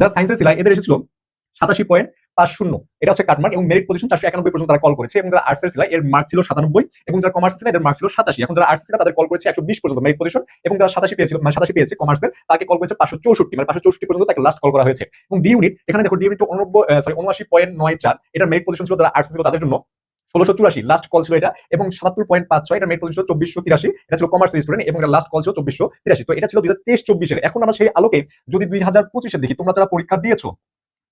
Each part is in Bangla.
যারা সায়েন্সের ছিল এদের এসেছিল 87.50। এটা হচ্ছে কাটমার্ক এবং মেরিট পজিশন 491 পর্যন্ত তারা কল করেছে। এবং যারা আর্টসের ছিল এর মার্ক ছিল 97 এবং যারা কমার্স ছিল এদের মার্ক ছিল 87। এখন যারা আর্টস ছিল তাদের কল করেছে 120 পর্যন্ত মেরিট পজিশন এবং যারা 87 পেয়েছিল মানে 87 পেয়েছে কমার্সের তাকে কল করেছে 564 মানে 564 পর্যন্ত তাকে লাস্ট কল করা হয়েছে। এবং ডি ইউনিট এখানে দেখো ডি ইউনিট 79.94 এটার মেরিট পজিশন ছিল যারা আর্টস ছিল তাদের জন্য 1684 লাস্ট কল ছিল এটা এবং 77.56 এটা মেরিট পজিশন ছিল 2483। এটা ছিল কমার্স স্টুডেন্ট এবং এটা লাস্ট কল ছিল 2483। তো এটা ছিল 2023-24 এর। এখন আমরা সেই আলোকে যদি 2025 এর দেখি, তোমরা যারা পরীক্ষা দিয়েছো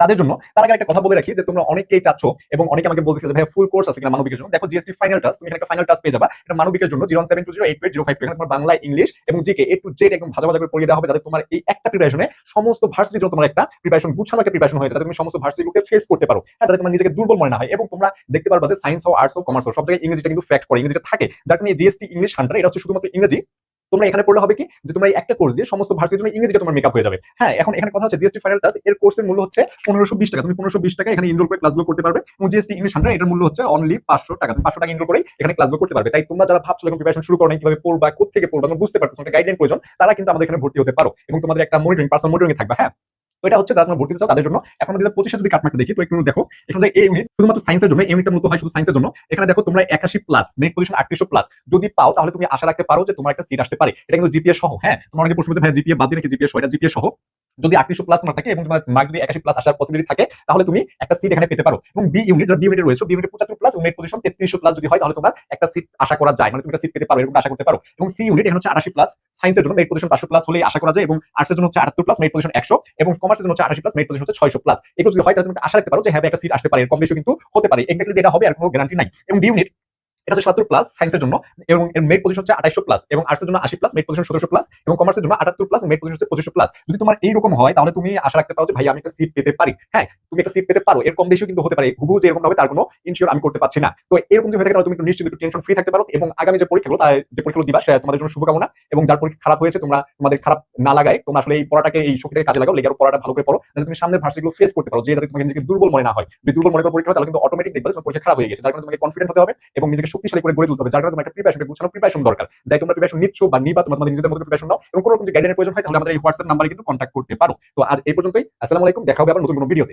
তাদের জন্য তার আগে একটা কথা বলে রাখি যে তোমরা অনেকেই চাচ্ছ এবং অনেকে আমাকে বলতেছে যে ভাই ফুল কোর্স আছে কিনা মানবিকের জন্য। দেখো জিএসটি ফাইনাল টাস্ক, তুমি এখানে একটা ফাইনাল টাস্ক পেয়ে যাবা। এটা মানবিকের জন্য 017208805। এখানে তোমার বাংলা, ইংলিশ এবং জিকে এ টু জেড একদম ভাজা ভাজা করে পড়িয়ে দেওয়া হবে, যাতে তোমার এই একটা প্রিপারেশনে সমস্ত ভার্সিটির জন্য তোমার একটা প্রিপারেশন, গুছানো একটা প্রিপারেশন হয়ে যায়, যাতে তুমি সমস্ত ভার্সিটিগুলোকে ফেস করতে পারো। হ্যাঁ, যাতে তোমার নিজেকে দুর্বল মনে না হয়। এবং তোমরা দেখতে পারবা যে সায়েন্স হোক, আর্টস হোক, কমার্স হোক, সব জায়গায় ইংরেজিটা কিন্তু ফ্যাক্ট করে, ইংরেজিটা থাকে। যার কারণে জিএসটি ইংলিশ 100 এটা হচ্ছে শুধুমাত্র ইংরেজি। তোমরা এখানে পড়লে হবে কি যে তোমরা এই একটা কোর্স দিয়ে সমস্ত ভার্সিটির জন্য ইংরেজিটা তোমার মেকআপ হয়ে যাবে। হ্যাঁ, এখন এখানে কথা হচ্ছে জিএসটি ফাইনাল টাস্ক এর কোর্সের মূল্য হচ্ছে 1520 টাকা। তুমি 1520 টাকা এখানে এনরোল করে ক্লাসগুলো করতে পারবে। এবং জিএসটি ইংলিশ 100 এটার মূল্য হচ্ছে অনলি 500 টাকা। তুমি 500 টাকা এনরোল করে এখানে ক্লাসগুলো করতে পারবে। তাই তোমরা যারা ভাবছো এখন প্রিপারেশন শুরু করো না, কিভাবে পড়বা, কোথা থেকে পড়বা, তোমরা বুঝতে পারছো একটা গাইডলাইন প্রয়োজন, তারা কিন্তু আমাদের এখানে ভর্তি হতে পারো এবং তোমাদের একটা মনিটরিং, পার্সোনাল মনিটরিং থাকবে। হ্যাঁ, তো এটা হচ্ছে যারা তোমরা ভর্তি চাও তাদের জন্য। এখন আমরা 2025 যদি কাটমার্কটা দেখি তো একটু দেখো, এখানে এই ইউনিট শুধুমাত্র সায়েন্সের জন্য, এই ইউনিটটা মূলত হয় শুধু সায়েন্সের জন্য। এখানে দেখো তোমরা 81 প্লাস মেরিট পজিশন 3800 প্লাস যদি পাও তাহলে তুমি আশা রাখতে পারো যে তোমার একটা সিট আসতে পারে। এটা কিন্তু জিপিএ সহ। হ্যাঁ, তোমার অনেকে প্রশ্ন করতে ভাই জিপিএ বাদ দিয়ে নাকি জিপিএ সহ, এটা জিপিএ সহ। যদি 3800 প্লাস তোমার থাকে এবং তোমার মার্ক যদি 81 প্লাস আসার পসিবিলিটি থাকে তাহলে তুমি একটা সিট এখানে পেতে পারো। এবং বি ইউনিট, যারা বি ইউনিটে রয়েছে, বি ইউনিট 75 প্লাস এবং মেরিট পজিশন 3300 প্লাস যদি হয় তাহলে তোমার একটা সিট আশা করা যায়, মানে তুমি একটা সিট পেতে পারো, এরকম আশা করতে পারো। এবং সি ইউনিট এখানে হচ্ছে 88 প্লাস, সায়েন্সের জন্য মেরিট পজিশন 500 প্লাস হলেই আশা করা যায়। এবং আর্টসের জন্য হচ্ছে 78 প্লাস, মেরিট পজিশন 100 এবং কমার্সের জন্য হচ্ছে 88 প্লাস, মেরিট পজিশন হচ্ছে 600 প্লাস। এগুলো যদি হয় তাহলে তুমি আশা রাখতে পারো যে হ্যাঁ একটা সিট আসতে পারে। কম বেশি কিন্তু হতে পারে, এক্স্যাক্টলি যেটা হবে আর কোনো গ্যারান্টি নাই। এবং ডি ইউনিট এটা হচ্ছে 70 প্লাস সায়েন্সের জন্য এবং এর মেরিট পজিশন হচ্ছে 2800 প্লাস এবং আর্টসের জন্য 80 প্লাস, মেরিট পজিশন 1700 প্লাস এবং কমার্সের জন্য 78 প্লাস, মেরিট পজিশন হচ্ছে 2500 প্লাস। যদি তোমার এইরকম হয় তাহলে তুমি আশা রাখতে পারো যে ভাই আমি একটা সিট পেতে পারি। হ্যাঁ, তুমি একটা সিট পেতে পারো, এর কম বেশিও কিন্তু হতে পারে। হুবহু যে এরকম হবে তার কোনো ইনশিওর আমি করতে পারছি না। তো এরকম যে হয়ে থাকে তাহলে তুমি একটু নিশ্চিত, একটু টেনশন ফ্রি থাকতে পারো। এবং আগামী যে পরীক্ষাগুলো, যে পরীক্ষাগুলো দিবা সেটা তোমাদের জন্য শুভকামনা। এবং যার পরীক্ষা খারাপ হয়েছে তোমরা তোমাদের খারাপ না লাগায় তোমরা আসলে এই পড়াটাকে, এই শক্তিটাকে কাজে লাগাও, লেগে পড়াটা ভালো করে পড়ো, যাতে তুমি সামনের ভার্সিটিগুলো ফেস করতে পারো, যে যাতে তোমাকে নিজেকে দুর্বল মনে না হয়। যদি দুর্বল মনে করো পরীক্ষা তাহলে কিন্তু অটোমেটিক দেখবে তোমার পরীক্ষা খারাপ হয়ে গেছে। যার কারণে তোমাকে কনফিডেন্ট হতে হবে এবং নিজেকে শক্তিশালী করে গড়ে তুলতে হবে। যার কারণে তোমার একটা প্রিপারেশন দরকার। যাই তোমরা প্রিপারেশন নিচ্ছ বা নিবা, তোমাদের নিজেদের মতো প্রিপারেশন নাও এবং কোনো রকম গাইডলাইনের প্রয়োজন হয় তাহলে আমাদের এই হোয়াটসঅ্যাপ নাম্বারে কিন্তু কন্ট্যাক্ট করতে পারো। তো আজ এই পর্যন্তই। আসসালামু আলাইকুম, দেখা হবে আবার নতুন কোনো ভিডিওতে।